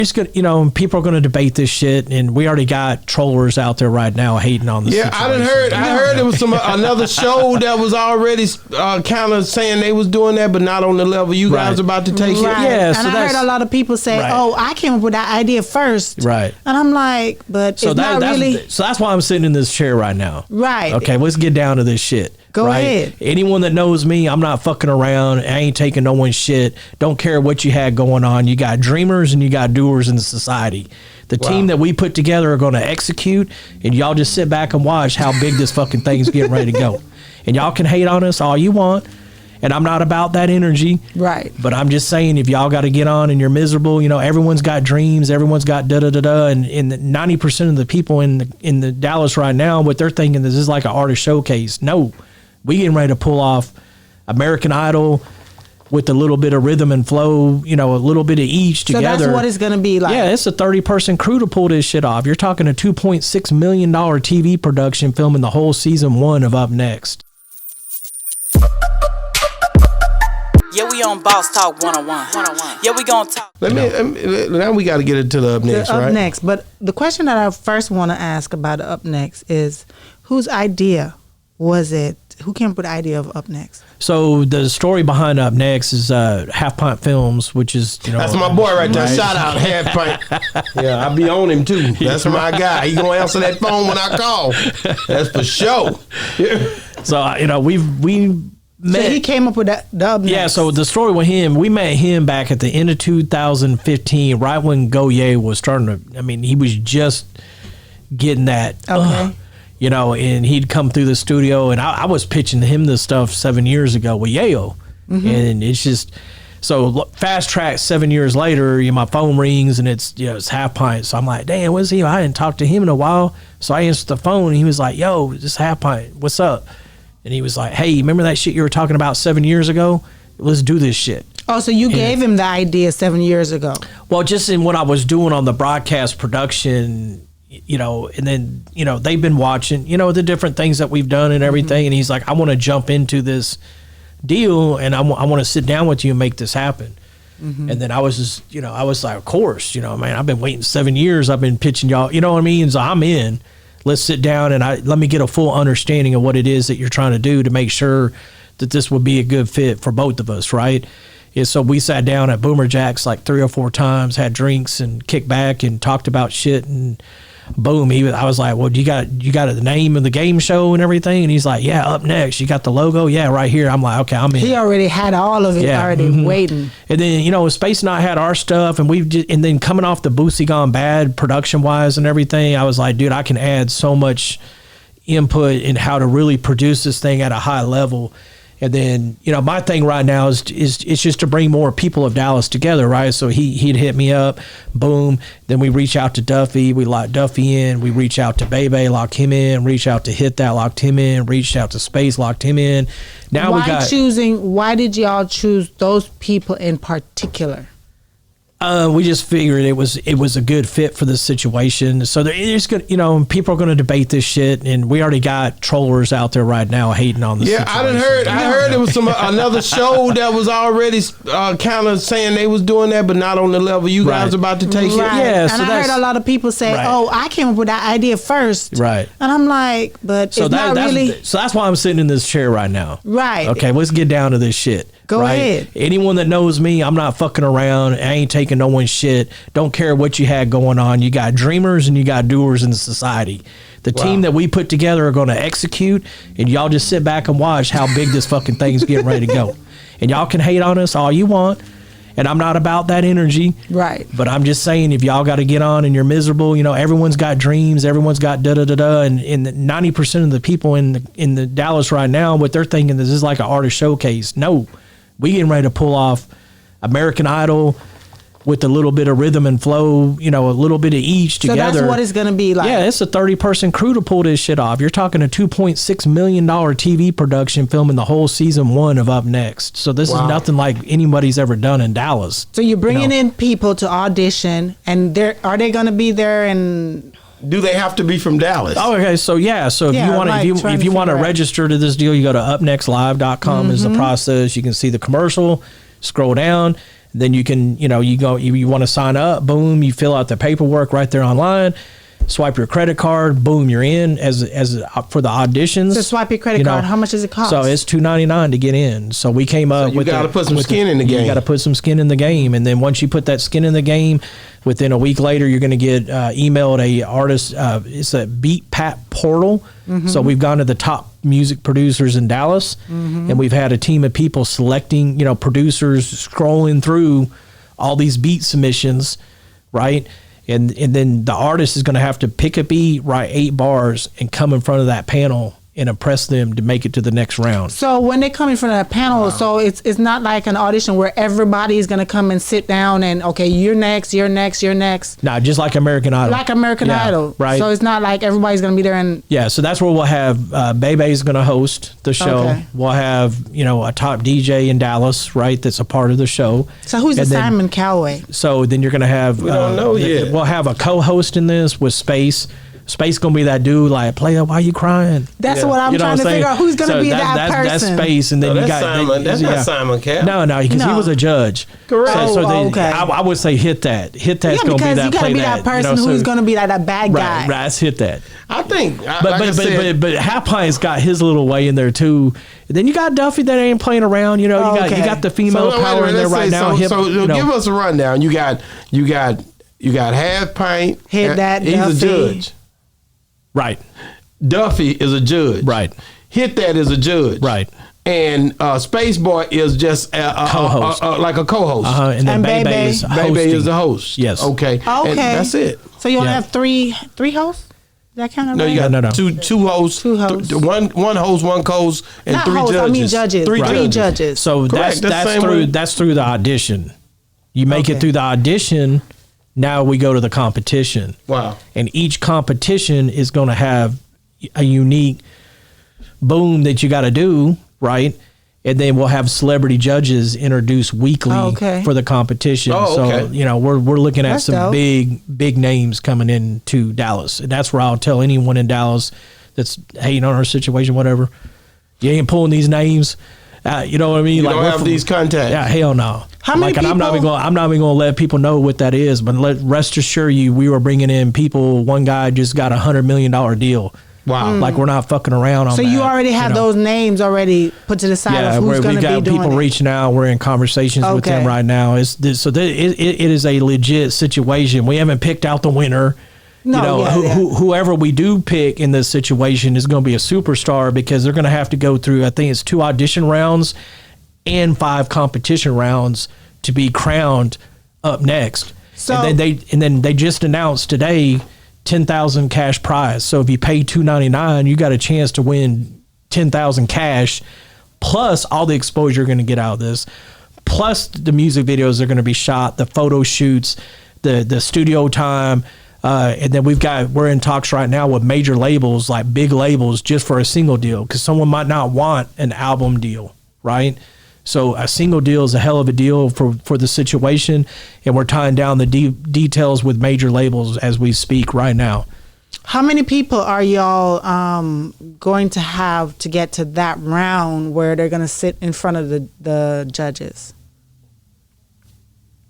It's good, people are going to debate this shit, and we already got trollers out there right now hating on the situation. I heard there was another show that was already kind of saying they was doing that, but not on the level you guys are about to take it. Yeah, and I heard a lot of people say, "Oh, I came up with that idea first." Right. And I'm like, but so it's not really. So that's why I'm sitting in this chair right now. Right. Okay, let's get down to this shit. Go ahead. Anyone that knows me, I'm not fucking around. I ain't taking no one's shit. Don't care what you had going on. You got dreamers and you got doers in the society. The team that we put together are going to execute, and y'all just sit back and watch how big this fucking thing's getting ready to go. And y'all can hate on us all you want, and I'm not about that energy. Right. But I'm just saying, if y'all got to get on and you're miserable, everyone's got dreams, everyone's got da-da-da-da, and 90% of the people in the Dallas right now, what they're thinking, this is like an artist showcase. No. We getting ready to pull off American Idol with a little bit of rhythm and flow, a little bit of each together. So that's what it's going to be like. Yeah, it's a 30-person crew to pull this shit off. You're talking a $2.6 million TV production filming the whole season 1 of Up Next. Yeah, we on Boss Talk 101. Yeah, we gonna talk. Now we got to get into the Up Next, right? Up Next. But the question that I first want to ask about the Up Next is, whose idea was it? Who came up with the idea of Up Next? So the story behind Up Next is Half Pint Films, which is that's my boy right there. Shout out Half Pint. Yeah, I be on him too. That's my guy. He gonna answer that phone when I call. That's for sure. So we met. So he came up with the Up Next. Yeah. So the story with him, we met him back at the end of 2015, right when Goye was starting to. I mean, he was just getting that. Okay. And he'd come through the studio, and I was pitching him this stuff 7 years ago with Yayo. Mm-hmm. And it's just, so fast track 7 years later, my phone rings, and it's Half Pint. So I'm like, damn, what's he? I hadn't talked to him in a while. So I answered the phone, and he was like, yo, this Half Pint, what's up? And he was like, hey, remember that shit you were talking about 7 years ago? Let's do this shit. Oh, so you gave him the idea 7 years ago? Well, just in what I was doing on the broadcast production, and then, they've been watching, the different things that we've done and everything. Mm-hmm. And he's like, I want to jump into this deal, and I want to sit down with you and make this happen. Mm-hmm. And then I was just, I was like, of course, man, I've been waiting 7 years. I've been pitching y'all, you know what I mean? So I'm in. Let's sit down and let me get a full understanding of what it is that you're trying to do to make sure that this would be a good fit for both of us, right? Yeah, so we sat down at Boomer Jack's like 3 or 4 times, had drinks and kicked back and talked about shit, and boom, I was like, well, you got the name of the game show and everything? And he's like, yeah, Up Next. You got the logo? Yeah, right here. I'm like, okay, I'm in. He already had all of it waiting. And then, Space and I had our stuff, and and then coming off the Boosie Gone Bad production wise and everything, I was like, dude, I can add so much input in how to really produce this thing at a high level. And then, my thing right now is just to bring more people of Dallas together, right? So he'd hit me up, boom. Then we reach out to Duffy, we lock Duffy in. We reach out to Bebe, lock him in. Reach out to Hit That, locked him in. Reached out to Space, locked him in. Now Why did y'all choose those people in particular? We just figured it was a good fit for this situation. So there's good, people are going to debate this shit, and we already got trollers out there right now hating on this. Yeah, situation. I heard there was another show that was already kind of saying they was doing that, but not on the level you guys are about to take it. Yeah, and I heard a lot of people say, "Oh, I came up with that idea first." Right. And I'm like, but it's not really. So that's why I'm sitting in this chair right now. Right. Okay, let's get down to this shit. Go ahead. Anyone that knows me, I'm not fucking around. I ain't taking no one's shit. Don't care what you had going on. You got dreamers and you got doers in the society. The team that we put together are going to execute, and y'all just sit back and watch how big this fucking thing's getting ready to go. And y'all can hate on us all you want, and I'm not about that energy. Right. But I'm just saying, if y'all got to get on and you're miserable, everyone's got dreams, everyone's got da-da-da-da, and 90% of the people in the Dallas right now, what they're thinking, this is like an artist showcase. No. We getting ready to pull off American Idol with a little bit of rhythm and flow, a little bit of each together. So that's what it's going to be like. Yeah, it's a 30-person crew to pull this shit off. You're talking a $2.6 million TV production filming the whole season 1 of Up Next. So this is nothing like anybody's ever done in Dallas. So you're bringing in people to audition, and are they going to be there and... Do they have to be from Dallas? Oh, okay. So if you want to register to this deal, you go to upnextlive.com is the process. You can see the commercial, scroll down, Then you can, you want to sign up, boom, you fill out the paperwork right there online. Swipe your credit card, boom, you're in as for the auditions. So swipe your credit card. How much does it cost? So it's $2.99 to get in. So we came up with. You got to put some skin in the game. You got to put some skin in the game, and then once you put that skin in the game, within a week later, you're going to get emailed a artist. It's a Beat Pat portal. So we've gone to the top music producers in Dallas, and we've had a team of people selecting, producers scrolling through all these beat submissions, right? And then the artist is going to have to pick a beat, write 8 bars, and come in front of that panel and impress them to make it to the next round. So when they come in front of that panel, so it's not like an audition where everybody is going to come and sit down and, okay, you're next. No, just like American Idol. Like American Idol. Right. So it's not like everybody's going to be there and... Yeah, so that's where we'll have, Bebe's going to host the show. Okay. We'll have, a top DJ in Dallas, right, that's a part of the show. So who's the Simon Cowell? So then you're going to have... We don't know yet. We'll have a co-host in this with Space. Space gonna be that dude like, player, why you crying? That's what I'm trying to figure out. Who's gonna be that person? That's Space, and then you got Simon. That's not Simon Cowell. No, because he was a judge. Correct. Okay. I would say hit that. Hit that's gonna be that. You gotta be that person who's gonna be that bad guy. Right, let's hit that. I think, but Half Pint's got his little way in there too. And then you got Duffy that ain't playing around. You got the female power in there right now. So give us a rundown. You got Half Pint. Hit that. He's a judge. Right. Duffy is a judge. Right. Hit That is a judge. Right. And SpaceBoi is just co-host. like a co-host. And then Bebe is the host. Yes. Okay. And that's it. So you only have three hosts? That kind of No, you got two hosts. Two hosts. One host, one co-host, and Not 3 hosts, judges. I mean judges. Three judges. So Correct. that's through the audition. You make it through the audition. Now we go to the competition. Wow. And each competition is going to have a unique boom that you got to do, right? And then we'll have celebrity judges introduced weekly for the competition. So, we're looking at some big names coming into Dallas. And that's where I'll tell anyone in Dallas that's hating on our situation, whatever, you ain't pulling these names. You know what I mean? You don't have these contacts. Yeah, hell no. How many people? I'm not even going to let people know what that is. But rest assure you, we were bringing in people. One guy just got $100 million deal. Wow. Like we're not fucking around on that. So you already have those names already put to the side of who's going to be doing it. We've got people reaching out. We're in conversations with them right now. It is a legit situation. We haven't picked out the winner. Whoever we do pick in this situation is going to be a superstar because they're going to have to go through, I think it's 2 audition rounds and 5 competition rounds to be crowned up next. So, and then they just announced today $10,000 cash prize. So if you pay $299, you got a chance to win $10,000 cash, plus all the exposure you're going to get out of this, plus the music videos that are going to be shot, the photo shoots, the studio time. And then we're in talks right now with major labels, like big labels, just for a single deal, because someone might not want an album deal, right? So a single deal is a hell of a deal for the situation, and we're tying down the details with major labels as we speak right now. How many people are y'all going to have to get to that round where they're going to sit in front of the judges?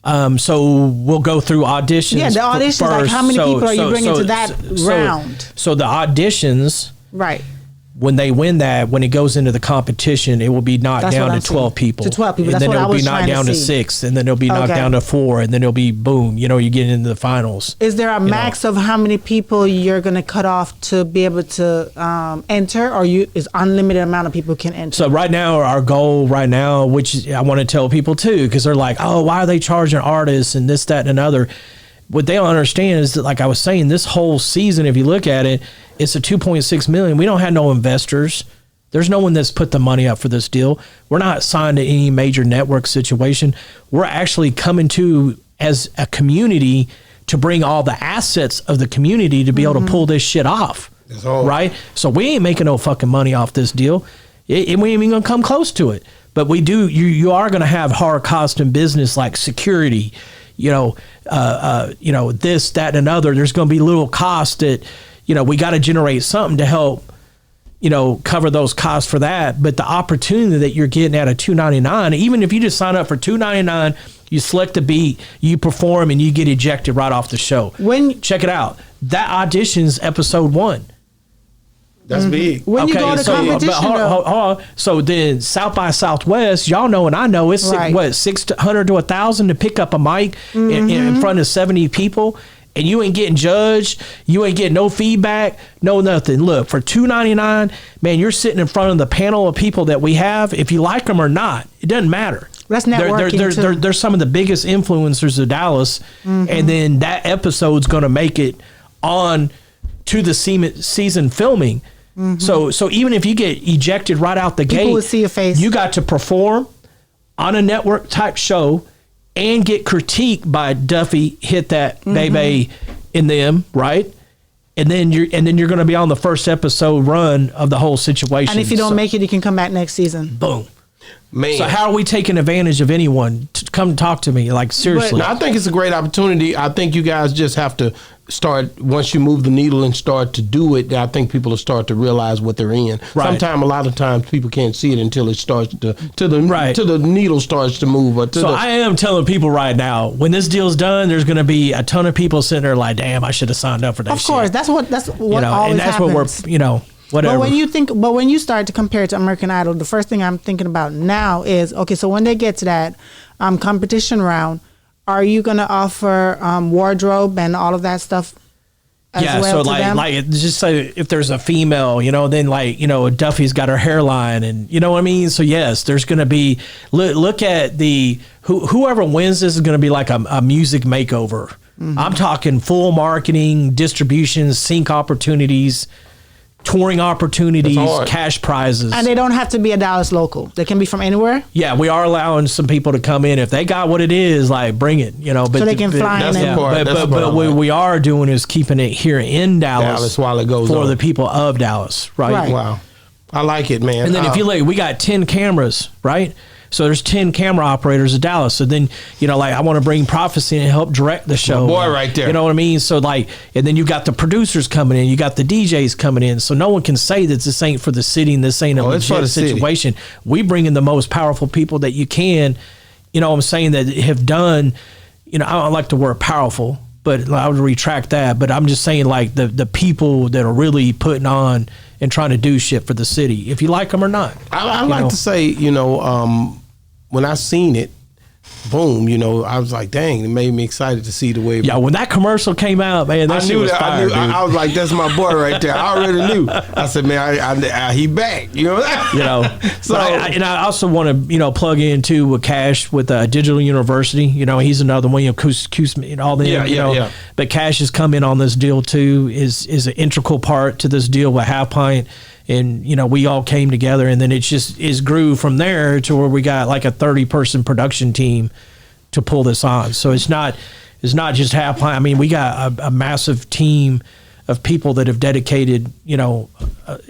So we'll go through auditions. Yeah, the auditions. First. Like how many people are you bringing to that round? So the auditions, right? When they win that, when it goes into the competition, it will be knocked down to 12 people. To 12 people. And That's then what I it'll was be knocked down to 6, and then it'll be knocked down to 4, and then it'll be boom. You get into the finals. Is there a max of how many people you're going to cut off to be able to enter, or is unlimited amount of people can enter? So right now, our goal right now, which I want to tell people too, because they're like, oh, why are they charging artists and this, that, and another? What they don't understand is that, like I was saying, this whole season, if you look at it, it's a $2.6 million. We don't have no investors. There's no one that's put the money up for this deal. We're not signed to any major network situation. We're actually coming to as a community to bring all the assets of the community to be able to pull this shit off. Right? So we ain't making no fucking money off this deal. We ain't even gonna come close to it. But we do. You are gonna have hard cost in business like security. This, that, and another. There's gonna be little costs that we got to generate something to help. Cover those costs for that. But the opportunity that you're getting at a $299, even if you just sign up for $299, You select the beat, you perform, and you get ejected right off the show. Check it out. That audition's episode 1. That's big. When you go to competition, hold on. So then South by Southwest, y'all know and I know it's Right. 600 to 1,000 to pick up a mic in front of 70 people, and you ain't getting judged, you ain't getting no feedback, no nothing. Look, for $2.99, man, you're sitting in front of the panel of people that we have. If you like them or not, it doesn't matter. That's networking too. They're some of the biggest influencers of Dallas, and then that episode's going to make it on to the season filming. So even if you get ejected right out the gate, people will see your face. You got to perform on a network type show and get critiqued by Duffy, Hit That Baby, in them, right? And then you're going to be on the first episode run of the whole situation. And if you don't make it, you can come back next season. Boom. Man. So how are we taking advantage of anyone to come talk to me? Like, seriously. No, I think it's a great opportunity. I think you guys just have to start, once you move the needle and start to do it, I think people will start to realize what they're in. Right. A lot of times people can't see it until it starts to the needle starts to move. I am telling people right now, when this deal's done, there's going to be a ton of people sitting there like, damn, I should have signed up for that. Of course, shit. that's what you know, always and that's happens. what we're, whatever. But when you start to compare it to American Idol, the first thing I'm thinking about now is, okay, so when they get to that competition round, are you going to offer wardrobe and all of that stuff as well to them? like just say if there's a female, then Duffy's got her hairline, and you know what I mean. So yes, there's going to be look at whoever wins this is going to be like a music makeover. I'm talking full marketing, distribution, sync opportunities, touring opportunities, cash prizes. And they don't have to be a Dallas local. They can be from anywhere? Yeah, we are allowing some people to come in. If they got what it is, like, bring it, But so they can fly in. But what we are doing is keeping it here in Dallas while it goes for on. the people of Dallas, right? Wow. I like it, man. And then if you look, we got 10 cameras, right? So there's 10 camera operators in Dallas. So then, I want to bring Prophecy and help direct the show. My boy right there. You know what I mean? So and then you got the producers coming in, you got the DJs coming in. So no one can say that this ain't for the city and this ain't a legit situation. We bring in the most powerful people that you can, I'm saying, that have done, I don't like the word powerful, but I would retract that. But I'm just saying, like, the people that are really putting on and trying to do shit for the city, if you like them or not. I like to say, when I seen it, boom, I was like, dang, it made me excited to see the way. Yeah, when that commercial came out, man, that shit was fire, dude. I was like, that's my boy right there. I already knew. I said, man, he back. So I also want to plug in too with Cash with Digital University. He's another one. All them. Yeah. But Cash has come in on this deal too. Is an integral part to this deal with Half Pint. And, we all came together, and then it just grew from there to where we got like a 30-person production team to pull this on. So it's not just Half Pint. I mean, we got a massive team of people that have dedicated,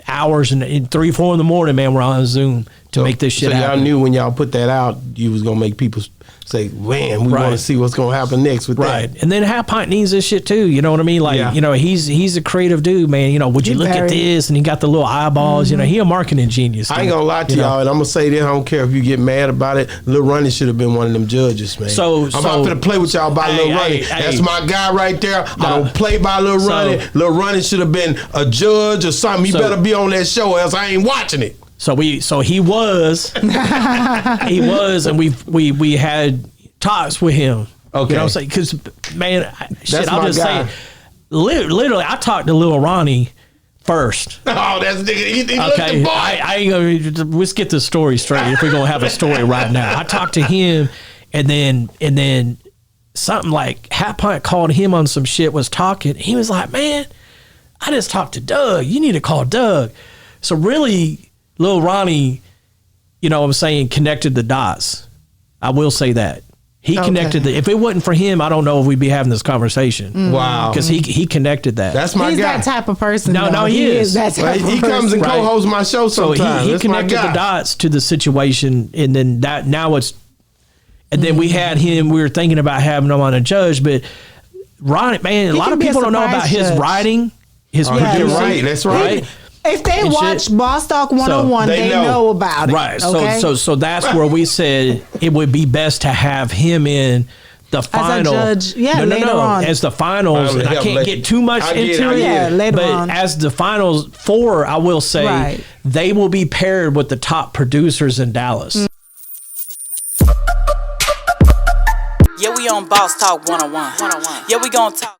hours, and 3-4 in the morning, man, we're on Zoom to make this shit happen. Y'all knew when y'all put that out, you was going to make people say, man, we want to see what's going to happen next with that. Right. And then Half Pint needs this shit too. You know what I mean? Like, he's a creative dude, man. Would you look at this? And he got the little eyeballs. He a marketing genius. Dude. I ain't going to lie to y'all, and I'm going to say this. I don't care if you get mad about it. Lil Ronnie should have been one of them judges, man. I'm about to play with y'all by Lil Ronnie. That's my guy right there. I don't play by Lil Ronnie. Lil Ronnie should have been a judge or something. He better be on that show, or else I ain't watching it. So he was, and we had talks with him. Okay. You know what I'm saying? Because, man, I'll just guy. say, literally, I talked to Lil Ronnie first. Oh, that's nigga. He okay. boy. I ain't gonna, let's get the story straight if we're gonna have a story right now. I talked to him, and then something like Half Pint called him on some shit, was talking. He was like, man, I just talked to Doug. You need to call Doug. So really, Lil Ronnie, I'm saying, connected the dots. I will say that. He connected if it wasn't for him, I don't know if we'd be having this conversation. Wow. Because he connected that. That's my He's guy. that type of person. No, he is. That type of He comes and Right. co-hosts my show So sometimes. he That's my connected guy. the dots to the situation, and then and then we had him. We were thinking about having him on a judge, but Ronnie, man, a lot of people don't know about his writing, his producing. Right, that's right. If they watch shit. Boss Talk 101, they know about it. Right. Okay? So that's where we said it would be best to have him in the final. As a judge, later on. As the finals, I can't get too much into it. Yeah, later but on. as the finals 4, I will say they will be paired with the top producers in Dallas. Yeah, we on Boss Talk 101. Yeah, we gonna talk.